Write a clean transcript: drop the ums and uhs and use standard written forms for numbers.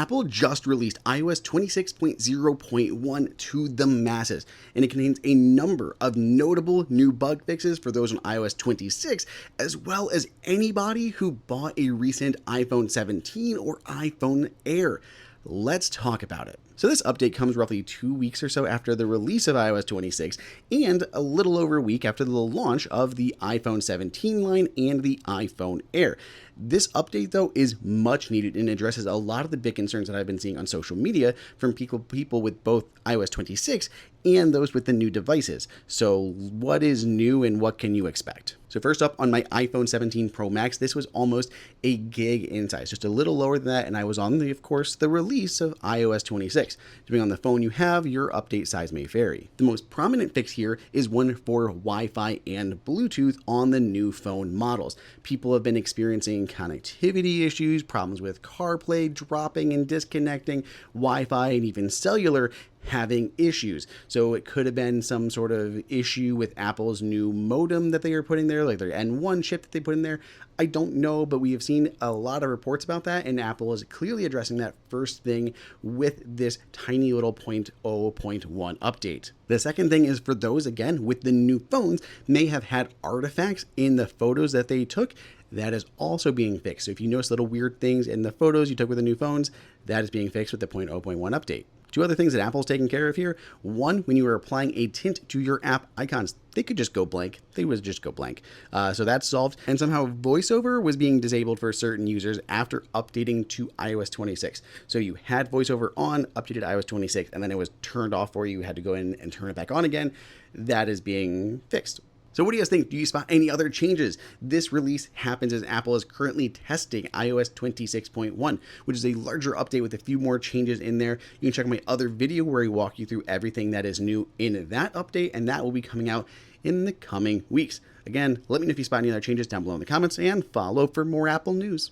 Apple just released iOS 26.0.1 to the masses, and it contains a number of notable new bug fixes for those on iOS 26, as well as anybody who bought a recent iPhone 17 or iPhone Air. Let's talk about it. So this update comes roughly 2 weeks or so after the release of iOS 26 and a little over a week after the launch of the iPhone 17 line and the iPhone Air. This update, though, is much needed and addresses a lot of the big concerns that I've been seeing on social media from people with both iOS 26 and those with the new devices. So what is new and what can you expect? So first up, on my iPhone 17 Pro Max, this was almost a gig in size, just a little lower than that, and I was on, of course, the release of iOS 26. Depending on the phone you have, your update size may vary. The most prominent fix here is one for Wi-Fi and Bluetooth on the new phone models. People have been experiencing connectivity issues, problems with CarPlay dropping and disconnecting, Wi-Fi and even cellular having issues. So it could have been some sort of issue with Apple's new modem that they are putting there, like their N1 chip that they put in there. I don't know, but we have seen a lot of reports about that, and Apple is clearly addressing that first thing with this tiny little 0.0.1 update. The second thing is for those, again, with the new phones, may have had artifacts in the photos that they took. That is also being fixed. So if you notice little weird things in the photos you took with the new phones, that is being fixed with the 0.0.1 update. Two other things that Apple's taking care of here. One, when you were applying a tint to your app icons, they could just go blank. They would just go blank. So that's solved. And somehow VoiceOver was being disabled for certain users after updating to iOS 26. So you had VoiceOver on, updated iOS 26, and then it was turned off for you. You had to go in and turn it back on again. That is being fixed. So what do you guys think? Do you spot any other changes? This release happens as Apple is currently testing iOS 26.1, which is a larger update with a few more changes in there. You can check out my other video where I walk you through everything that is new in that update, and that will be coming out in the coming weeks. Again, let me know if you spot any other changes down below in the comments, and follow for more Apple news.